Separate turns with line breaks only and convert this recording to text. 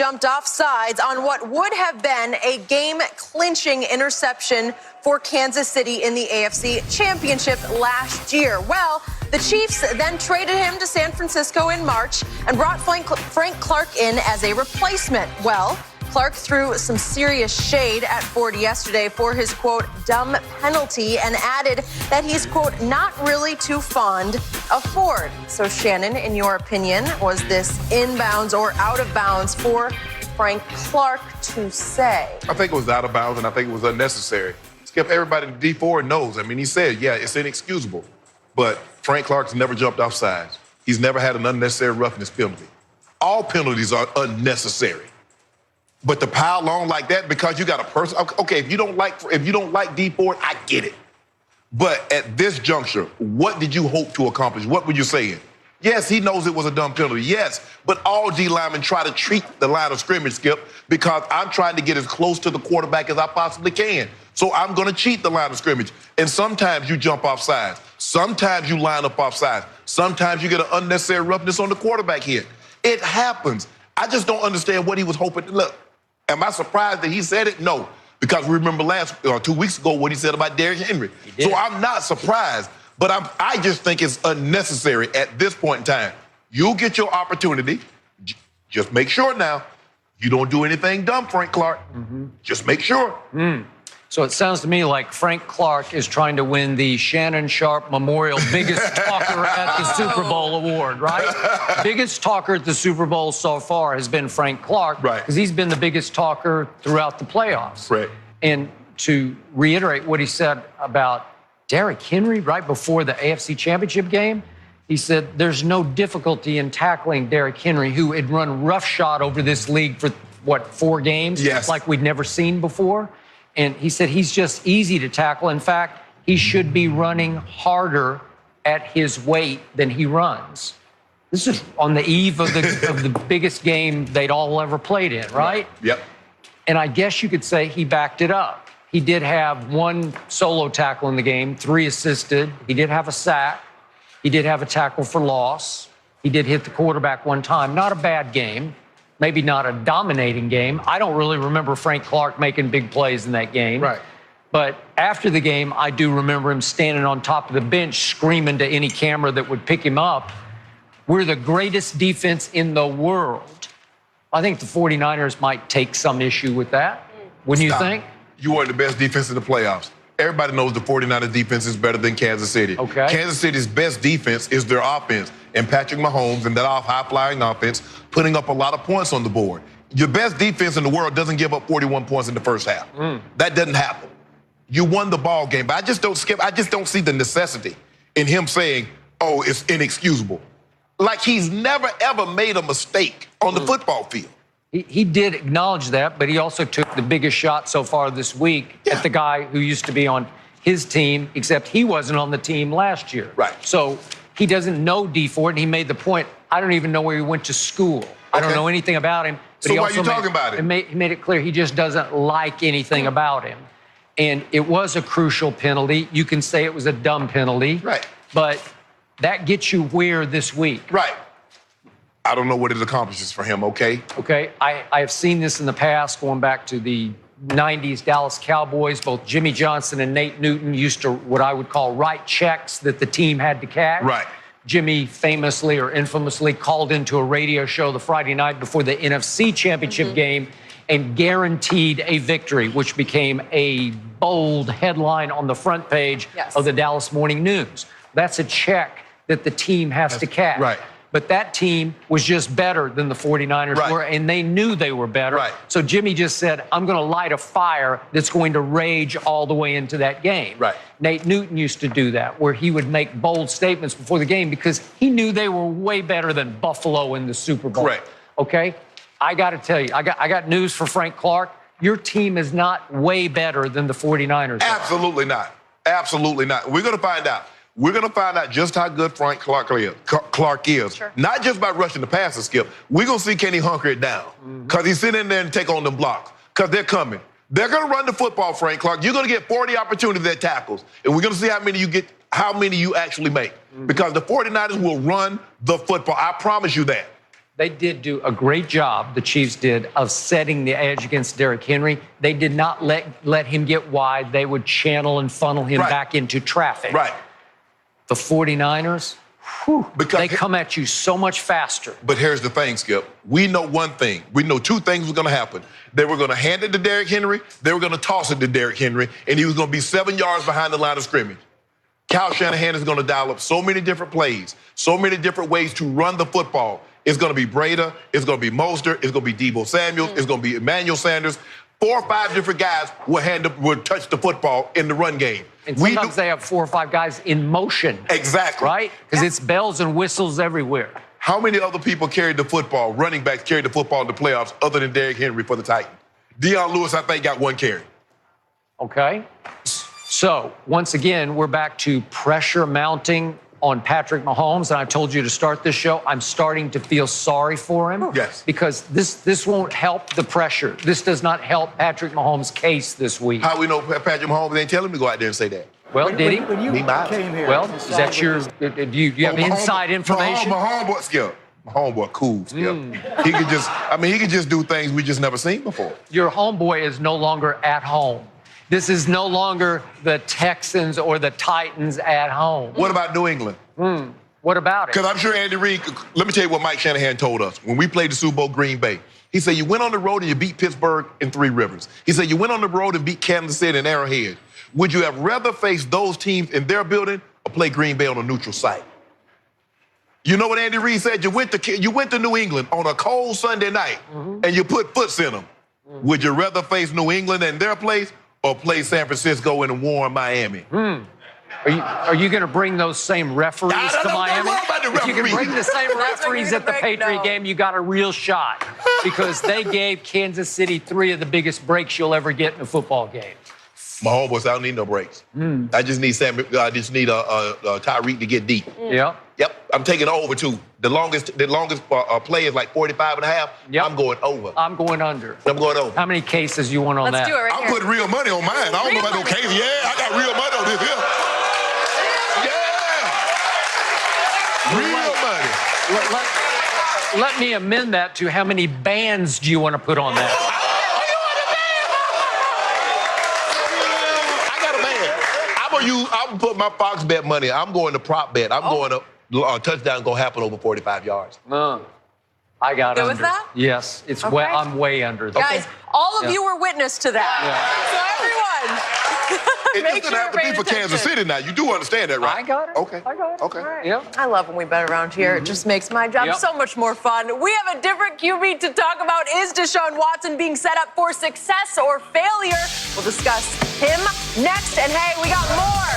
jumped off sides on what would have been a game-clinching interception for Kansas City in the AFC Championship last year. Well, the Chiefs then traded him to San Francisco in March and brought Frank Clark in as a replacement. Well, Clark threw some serious shade at Ford yesterday for his, quote, dumb penalty and added that he's, quote, not really too fond of Ford. So, Shannon, in your opinion, was this inbounds or out of bounds for Frank Clark to say?
I think it was out of bounds, and I think it was unnecessary. Skip, everybody in Dee Ford knows. I mean, he said, yeah, it's inexcusable. But Frank Clark's never jumped off sides. He's never had an unnecessary roughness penalty. All penalties are unnecessary. But to pile on like that because you got a person, okay, if you don't like Dee Ford, I get it. But at this juncture, what did you hope to accomplish? What were you saying? Yes, he knows it was a dumb penalty. Yes, but all D linemen try to treat the line of scrimmage, Skip, because I'm trying to get as close to the quarterback as I possibly can. So I'm going to cheat the line of scrimmage. And sometimes you jump off sides. Sometimes you line up off sides. Sometimes you get an unnecessary roughness on the quarterback hit. It happens. I just don't understand what he was hoping to look. Am I surprised that he said it? No, because we remember 2 weeks ago what he said about Derrick Henry. So I'm not surprised, but I just think it's unnecessary at this point in time. You'll get your opportunity. Just make sure now you don't do anything dumb, Frank Clark. Just make sure.
So it sounds to me like Frank Clark is trying to win the Shannon Sharp Memorial Biggest Talker at the Super Bowl award, right? Biggest talker at the Super Bowl so far has been Frank Clark.
Right.
Because he's been the biggest talker throughout the playoffs.
Right.
And to reiterate what he said about Derrick Henry right before the AFC Championship game, he said there's no difficulty in tackling Derrick Henry, who had run roughshod over this league for, 4 games?
Yes.
Like we'd never seen before. And he said he's just easy to tackle. In fact, he should be running harder at his weight than he runs. This is on the eve of the biggest game they'd all ever played in, right?
Yep.
And I guess you could say he backed it up. He did have 1 solo tackle in the game, 3 assisted. He did have a sack. He did have a tackle for loss. He did hit the quarterback 1 time. Not a bad game. Maybe not a dominating game. I don't really remember Frank Clark making big plays in that game.
Right.
But after the game, I do remember him standing on top of the bench screaming to any camera that would pick him up, "We're the greatest defense in the world." I think the 49ers might take some issue with that. Wouldn't you think?
You are the best defense in the playoffs. Everybody knows the 49ers defense is better than Kansas City.
Okay.
Kansas City's best defense is their offense. And Patrick Mahomes and that high-flying offense putting up a lot of points on the board. Your best defense in the world doesn't give up 41 points in the first half. That doesn't happen. You won the ball game, but I just don't see the necessity in him saying, oh, it's inexcusable. Like he's never, ever made a mistake on the football field.
He did acknowledge that, but he also took the biggest shot so far this week at the guy who used to be on his team, except he wasn't on the team last year.
Right.
So he doesn't know Dee Ford, and he made the point, I don't even know where he went to school. I don't know anything about him. But
So
he
why
also
are you talking about him?
He made it clear he just doesn't like anything about him. And it was a crucial penalty. You can say it was a dumb penalty.
Right.
But that gets you where this week?
Right. I don't know what it accomplishes for him, okay?
Okay, I have seen this in the past, going back to the 90s Dallas Cowboys. Both Jimmy Johnson and Nate Newton used to what I would call write checks that the team had to cash.
Right.
Jimmy famously or infamously called into a radio show the Friday night before the NFC Championship game and guaranteed a victory, which became a bold headline on the front page of the Dallas Morning News. That's a check that the team has to cash.
Right.
But that team was just better than the 49ers were, and they knew they were better.
Right.
So Jimmy just said, I'm going to light a fire that's going to rage all the way into that game.
Right.
Nate Newton used to do that, where he would make bold statements before the game because he knew they were way better than Buffalo in the Super Bowl.
Correct.
Okay? I got to tell you, I got news for Frank Clark. Your team is not way better than the 49ers.
Absolutely not. Absolutely not. We're going to find out. We're going to find out just how good Frank Clark is.
Sure.
Not just by rushing the passer, Skip. We're going to see can he hunker it down. Because he's sitting in there and take on them blocks. Because they're coming. They're going to run the football, Frank Clark. You're going to get 40 opportunities at tackles. And we're going to see how many you actually make. Because the 49ers will run the football. I promise you that.
They did do a great job, the Chiefs did, of setting the edge against Derrick Henry. They did not let him get wide. They would channel and funnel him back into traffic.
Right.
The 49ers, they come at you so much faster.
But here's the thing, Skip. We know one thing. We know two things were going to happen. They were going to hand it to Derrick Henry. They were going to toss it to Derrick Henry. And he was going to be 7 yards behind the line of scrimmage. Kyle Shanahan is going to dial up so many different plays, so many different ways to run the football. It's going to be Breda. It's going to be Mostert. It's going to be Deebo Samuel. It's going to be Emmanuel Sanders. 4 or 5 different guys will touch the football in the run game.
And sometimes they have 4 or 5 guys in motion.
Exactly.
Right? Because it's bells and whistles everywhere.
How many other people carried the football, running backs carried the football in the playoffs other than Derrick Henry for the Titans? Deion Lewis, I think, got 1 carry.
Okay. So, once again, we're back to pressure mounting on Patrick Mahomes, and I've told you to start this show, I'm starting to feel sorry for him.
Yes.
Because this won't help the pressure. This does not help Patrick Mahomes' case this week.
How we know Patrick Mahomes didn't tell him to go out there and say that?
Well, did he?
When you came here,
Well, is that your, do you have inside information?
My homeboy, Skip. My homeboy, cool, Skip. He could just do things we just never seen before.
Your homeboy is no longer at home. This is no longer the Texans or the Titans at home.
What about New England?
What about it?
Because I'm sure Andy Reid, let me tell you what Mike Shanahan told us when we played the Super Bowl Green Bay. He said, you went on the road and you beat Pittsburgh in 3 Rivers. He said, you went on the road and beat Kansas City in Arrowhead. Would you have rather faced those teams in their building or play Green Bay on a neutral site? You know what Andy Reid said? You went to New England on a cold Sunday night and you put foots in them. Would you rather face New England in their place or play San Francisco in a warm Miami?
Are you going to bring those same referees to Miami? If you can bring the same referees at the Patriot game, you got a real shot. Because they gave Kansas City 3 of the biggest breaks you'll ever get in a football game.
My homeboys, I don't need no breaks. I just need Tyreek to get deep. Yep, I'm taking over too. The longest play is like 45 and a half.
Yep.
I'm going over.
I'm going under.
I'm going over.
How many cases you want on
Let's
that?
do it right
I'm
here.
putting real money on mine. I don't know about no case. Yeah, I got real money on this here. Yeah. Real money.
Let me amend that to how many bands do you want to put on that?
I'm gonna put my Fox bet money. I'm going to prop bet. I'm going to touchdown gonna happen over 45 yards.
I got
Good
under.
with that?
Yes, it's
Okay.
I'm way under that.
Guys, all of you were witness to that. So everyone,
It
make
doesn't
sure
have to be
you're
for
paying
Kansas
attention.
City now. You do understand that, right?
I got it.
Okay.
I got it.
Okay.
All right. Yeah.
I love when we bet around here. It just makes my job so much more fun. We have a different QB to talk about. Is Deshaun Watson being set up for success or failure? We'll discuss him next. And hey, we got more